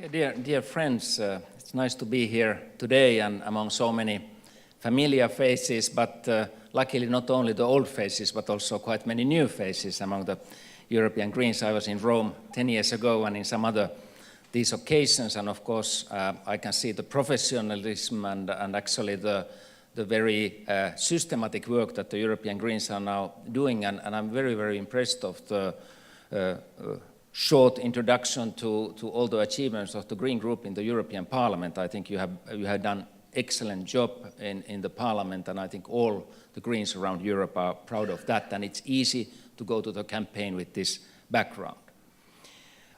Okay, dear friends, it's nice to be here today and among so many familiar faces, but luckily not only the old faces, but also quite many new faces among the European Greens. I was in Rome 10 years ago and in some other these occasions, and of course I can see the professionalism and actually the very systematic work that the European Greens are now doing, and I'm very, very impressed of the short introduction to all the achievements of the Green Group in the European Parliament. I think you have done excellent job in the Parliament, and I think all the Greens around Europe are proud of that, and it's easy to go to the campaign with this background.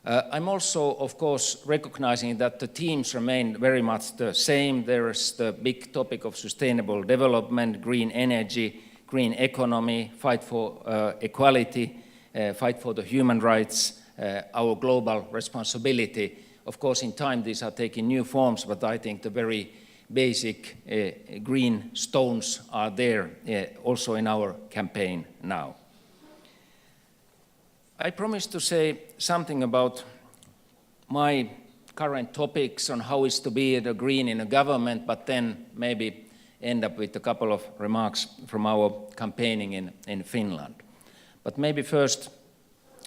I'm also, of course, recognizing that the themes remain very much the same. There is the big topic of sustainable development, green energy, green economy, fight for equality, fight for the human rights, our global responsibility. Of course, in time these are taking new forms, but I think the very basic green stones are there also in our campaign now. I promised to say something about my current topics on how is to be the green in a government, but then maybe end up with a couple of remarks from our campaigning in Finland. But maybe first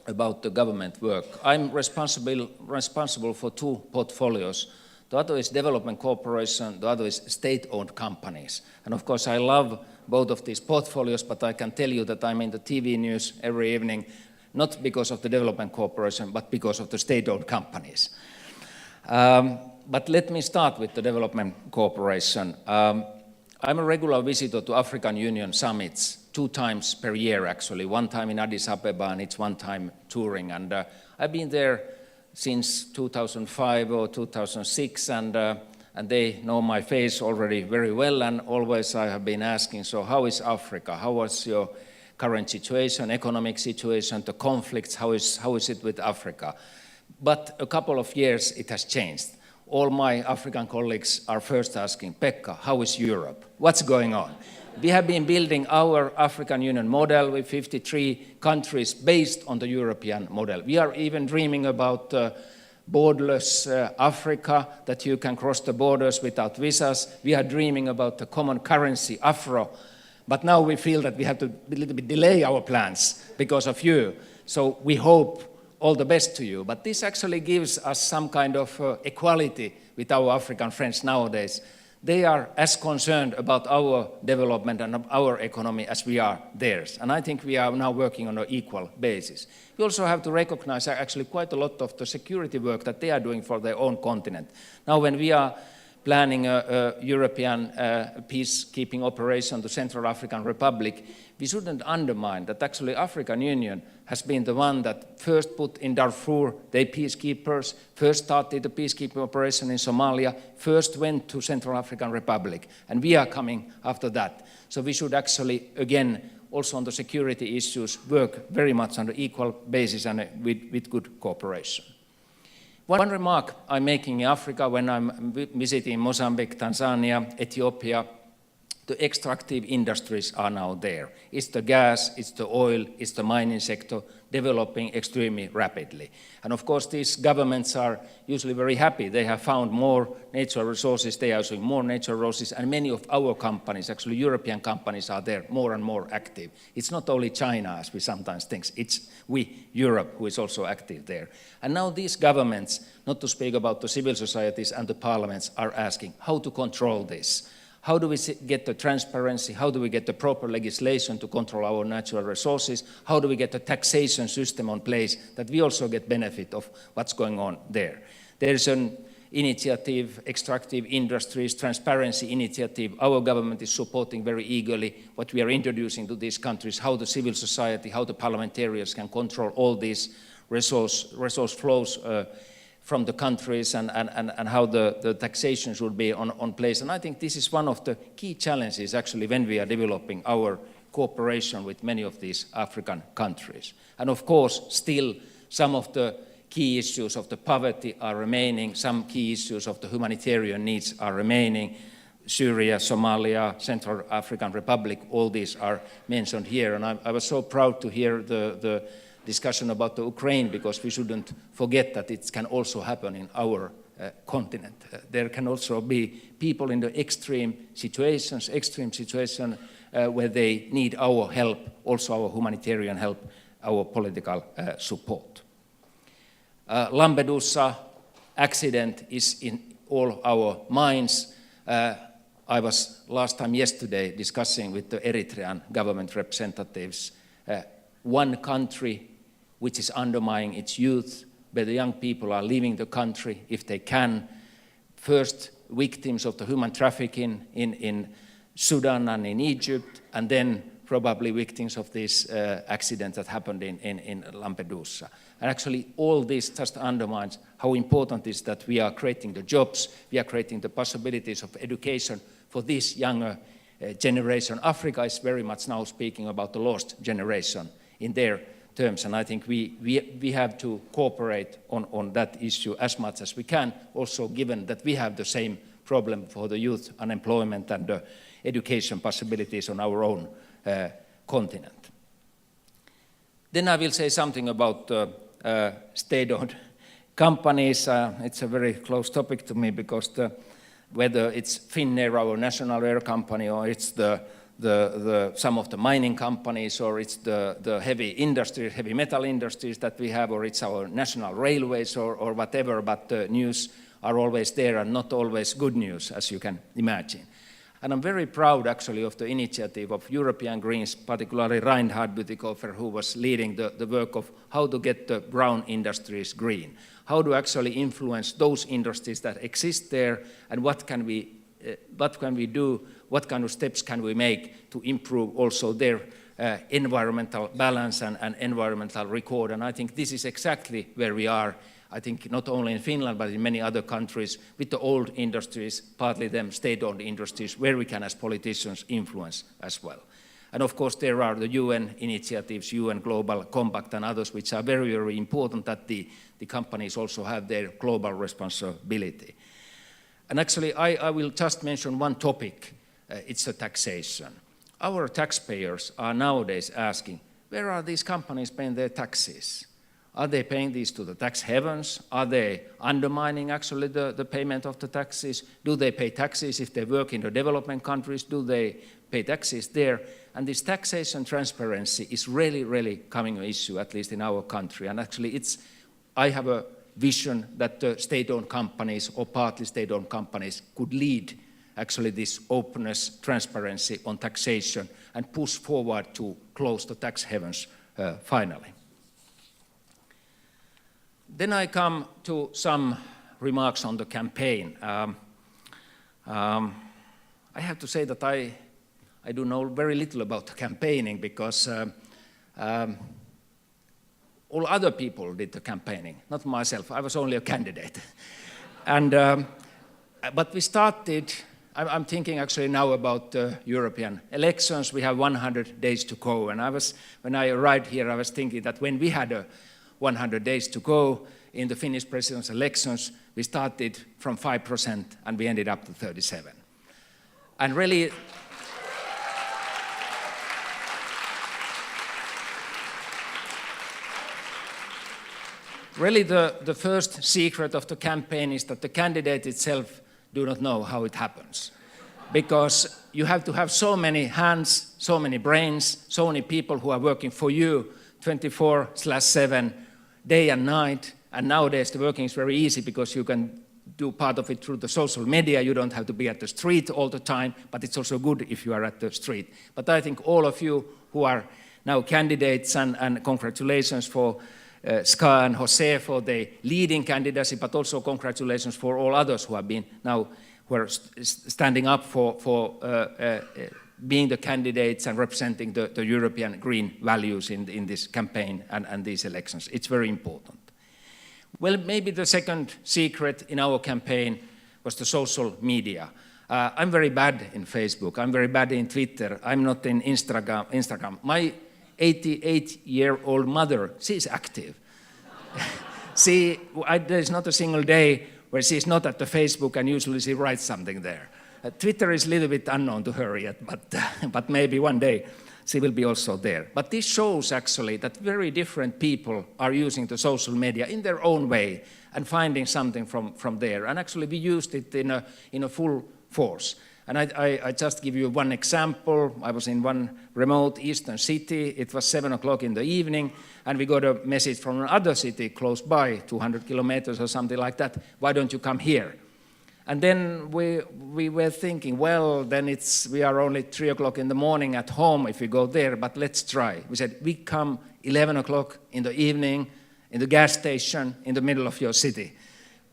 about the government work. I'm responsible for two portfolios. The other is development cooperation, the other is state-owned companies. And of course I love both of these portfolios, but I can tell you that I'm in the TV news every evening, not because of the development cooperation, but because of the state-owned companies. But let me start with the development cooperation. I'm a regular visitor to African Union summits 2 times per year, actually. 1 time in Addis Ababa, and it's 1 time touring. And I've been there since 2005 or 2006, and they know my face already very well. And always I have been asking, so how is Africa? How was your current situation, economic situation, the conflicts? How is it with Africa? But a couple of years it has changed. All my African colleagues are first asking, Pekka, how is Europe? What's going on? We have been building our African Union model with 53 countries based on the European model. We are even dreaming about borderless Africa, that you can cross the borders without visas. We are dreaming about the common currency, Afro. But now we feel that we have to a little bit delay our plans because of you. So we hope all the best to you. But this actually gives us some kind of equality with our African friends nowadays. They are as concerned about our development and our economy as we are theirs. And I think we are now working on an equal basis. We also have to recognize actually quite a lot of the security work that they are doing for their own continent. Now when we are planning a European peacekeeping operation to Central African Republic, we shouldn't undermine that actually African Union has been the one that first put in Darfur their peacekeepers, first started the peacekeeping operation in Somalia, first went to Central African Republic, and we are coming after that. So we should actually, again, also on the security issues, work very much on an equal basis and with good cooperation. One remark I'm making in Africa when I'm visiting Mozambique, Tanzania, Ethiopia, the extractive industries are now there. It's the gas, it's the oil, it's the mining sector developing extremely rapidly. And of course these governments are usually very happy. They have found more natural resources, they are using more natural resources, and many of our companies, actually European companies, are there more and more active. It's not only China, as we sometimes think, it's we, Europe, who is also active there. And now these governments, not to speak about the civil societies and the parliaments, are asking how to control this. How do we get the transparency? How do we get the proper legislation to control our natural resources? How do we get a taxation system in place that we also get benefit of what's going on there? There's an initiative, Extractive Industries Transparency Initiative. Our government is supporting very eagerly what we are introducing to these countries, how the civil society, how the parliamentarians can control all these resource flows from the countries and how the taxation should be on place. And I think this is one of the key challenges actually when we are developing our cooperation with many of these African countries. And of course, still some of the key issues of the poverty are remaining, some key issues of the humanitarian needs are remaining. Syria, Somalia, Central African Republic, all these are mentioned here. And I was so proud to hear the discussion about the Ukraine, because we shouldn't forget that it can also happen in our continent. There can also be people in the extreme situation where they need our help, also our humanitarian help, our political support. Lampedusa accident is in all our minds. I was yesterday discussing with the Eritrean government representatives, one country which is undermining its youth, where the young people are leaving the country if they can. First victims of the human trafficking in Sudan and in Egypt, and then probably victims of this accident that happened in Lampedusa. And actually all this just undermines how important it is that we are creating the jobs, we are creating the possibilities of education for this younger generation. Africa is very much now speaking about the lost generation in their terms, and I think we have to cooperate on that issue as much as we can, also given that we have the same problem for the youth unemployment and the education possibilities on our own continent. Then I will say something about state-owned companies. It's a very close topic to me because whether it's Finnair, our national air company, or it's some of the mining companies, or it's the heavy industry, heavy metal industries that we have, or it's our national railways or whatever, but the news are always there and not always good news, as you can imagine. And I'm very proud actually of the initiative of European Greens, particularly Reinhard Bütikofer, who was leading the work of how to get the brown industries green, how to actually influence those industries that exist there, and what can we do, what kind of steps can we make to improve also their environmental balance and environmental record. And I think this is exactly where we are, I think not only in Finland, but in many other countries, with the old industries, partly them state-owned industries, where we can as politicians influence as well. And of course there are the UN initiatives, UN Global Compact and others, which are very, very important that the companies also have their global responsibility. And actually I will just mention one topic, it's the taxation. Our taxpayers are nowadays asking, where are these companies paying their taxes? Are they paying these to the tax havens? Are they undermining actually the payment of the taxes? Do they pay taxes if they work in the development countries? Do they pay taxes there? And this taxation transparency is really, really coming an issue, at least in our country. And actually I have a vision that the state-owned companies or partly state-owned companies could lead actually this openness, transparency on taxation and push forward to close the tax havens finally. Then I come to some remarks on the campaign. I have to say that I do know very little about the campaigning because all other people did the campaigning, not myself. I was only a candidate. And, but we started, I'm thinking actually now about the European elections. We have 100 days to go. And when I arrived here, I was thinking that when we had 100 days to go in the Finnish president's elections, we started from 5% and we ended up to 37%. And really, the first secret of the campaign is that the candidate itself do not know how it happens. Because you have to have so many hands, so many brains, so many people who are working for you 24/7, day and night. And nowadays the working is very easy because you can do part of it through the social media. You don't have to be at the street all the time, but it's also good if you are at the street. But I think all of you who are now candidates, and congratulations for Ska and Jose for the leading candidacy, but also congratulations for all others who have been now who are standing up for being the candidates and representing the European green values in this campaign and these elections. It's very important. Well, maybe the second secret in our campaign was the social media. I'm very bad in Facebook. I'm very bad in Twitter. I'm not in Instagram. My 88-year-old mother, she's active. There's not a single day where she's not at the Facebook, and usually she writes something there. Twitter is a little bit unknown to her yet, but maybe one day she will be also there. But this shows actually that very different people are using the social media in their own way and finding something from there. And actually we used it in a full force. And I just give you one example. I was in one remote eastern city. It was 7 o'clock in the evening, and we got a message from another city close by, 200 kilometers or something like that. Why don't you come here? And then we were thinking, well, then we are only 3 o'clock in the morning at home if we go there, but let's try. We said, we come 11 o'clock in the evening in the gas station in the middle of your city.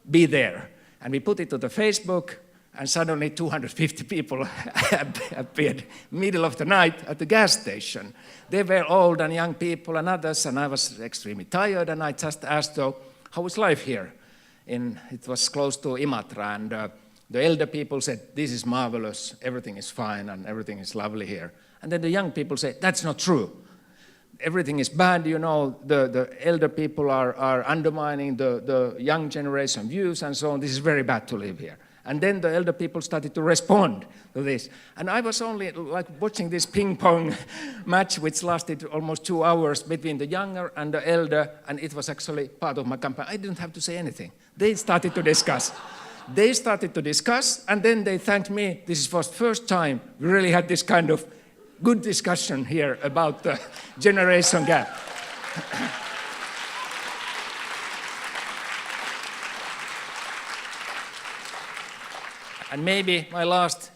Be there. And we put it to the Facebook, and suddenly 250 people appeared middle of the night at the gas station. They were old and young people and others, and I was extremely tired, and I just asked, how is life here? It was close to Imatra, and the elder people said, this is marvelous, everything is fine, and everything is lovely here. And then the young people said, that's not true. Everything is bad, you know, the elder people are undermining the young generation views and so on. This is very bad to live here. And then the elder people started to respond to this. And I was only like watching this ping pong match, which lasted almost 2 hours between the younger and the elder, and it was actually part of my campaign. I didn't have to say anything. They started to discuss. And then they thanked me. This was the first time we really had this kind of good discussion here about the generation gap. And maybe my last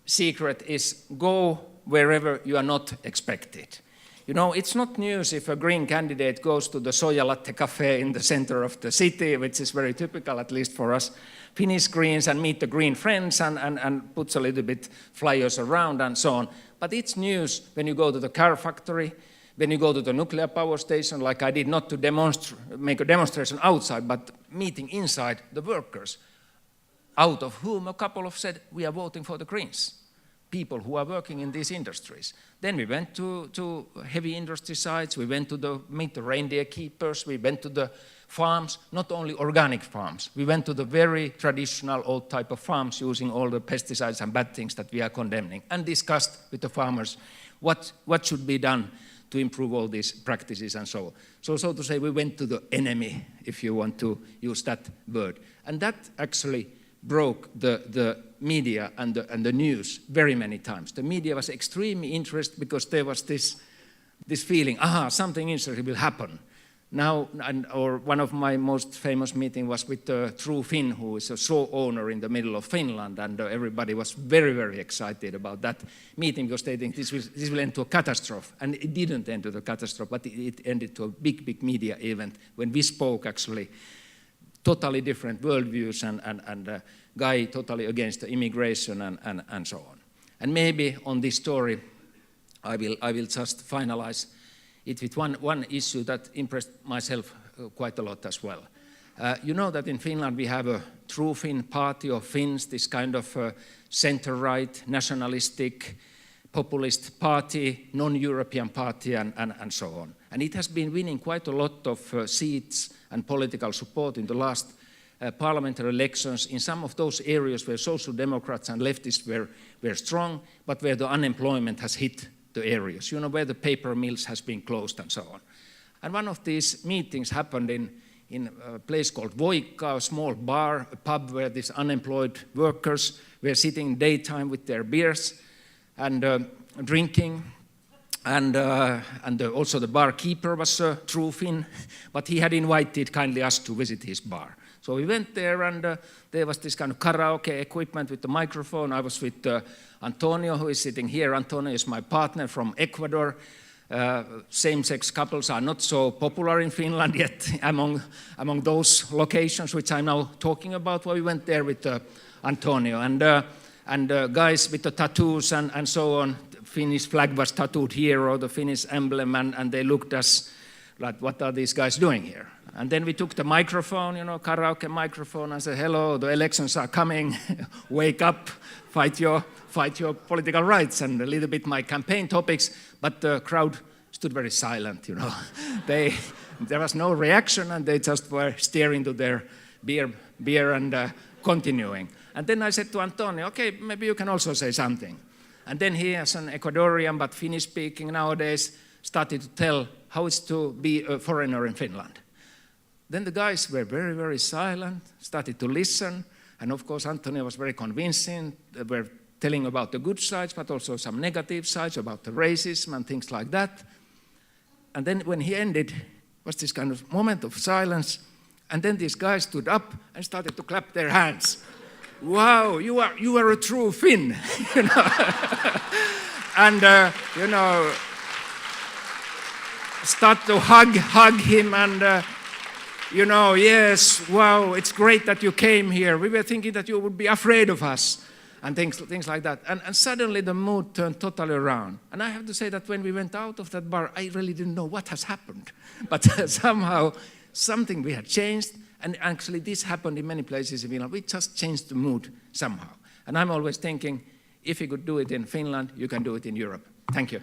secret is go wherever you are not expected. You know, it's not news if a Green candidate goes to the soya latte cafe in the center of the city, which is very typical, at least for us Finnish Greens, and meet the Green friends and puts a little bit flyers around and so on. But it's news when you go to the car factory, when you go to the nuclear power station, like I did, not to make a demonstration outside, but meeting inside the workers, out of whom a couple of said, we are voting for the Greens, people who are working in these industries. Then we went to heavy industry sites, we went to meet the reindeer keepers, we went to the farms, not only organic farms, we went to the very traditional old type of farms using all the pesticides and bad things that we are condemning, and discussed with the farmers what should be done to improve all these practices and so on. So to say, we went to the enemy, if you want to use that word. And that actually broke the media and the news very many times. The media was extremely interested because there was this feeling, something interesting will happen. Now, or one of my most famous meetings was with the True Finn, who is a saw owner in the middle of Finland, and everybody was very, very excited about that meeting because they think this will end to a catastrophe. And it didn't end to the catastrophe, but it ended to a big, big media event when we spoke actually totally different worldviews and a guy totally against the immigration and so on. And maybe on this story, I will just finalize it with one issue that impressed myself quite a lot as well. You know that in Finland we have a True Finn party of Finns, this kind of center-right, nationalistic, populist party, non-European party, and so on. And it has been winning quite a lot of seats and political support in the last parliamentary elections in some of those areas where social democrats and leftists were strong, but where the unemployment has hit the areas, you know, where the paper mills has been closed and so on. And one of these meetings happened in a place called Voikka, a small bar, a pub where these unemployed workers were sitting daytime with their beers and drinking. And also the barkeeper was a True Finn, but he had invited kindly us to visit his bar. So we went there, and there was this kind of karaoke equipment with the microphone. I was with Antonio, who is sitting here. Antonio is my partner from Ecuador. Same-sex couples are not so popular in Finland yet among those locations which I'm now talking about. Well, we went there with Antonio, and guys with the tattoos and so on. Finnish flag was tattooed here, or the Finnish emblem, and they looked at us like, what are these guys doing here? And then we took the microphone, you know, karaoke microphone, and said, hello, the elections are coming, wake up, fight your political rights, and a little bit my campaign topics, but the crowd stood very silent, you know. There was no reaction, and they just were staring to their beer and continuing. And then I said to Antonio, okay, maybe you can also say something. And then he, as an Ecuadorian but Finnish-speaking nowadays, started to tell how it's to be a foreigner in Finland. Then the guys were very, very silent, started to listen, and of course Antonio was very convincing. They were telling about the good sides, but also some negative sides about the racism and things like that. And then when he ended, was this kind of moment of silence, and then these guys stood up and started to clap their hands. Wow, you are a true Finn, you know. And you know, start to hug him, and you know, yes, wow, it's great that you came here. We were thinking that you would be afraid of us, and things like that. And suddenly the mood turned totally around. And I have to say that when we went out of that bar, I really didn't know what has happened. But somehow, something we had changed, and actually this happened in many places in Finland. We just changed the mood somehow. And I'm always thinking, if you could do it in Finland, you can do it in Europe. Thank you.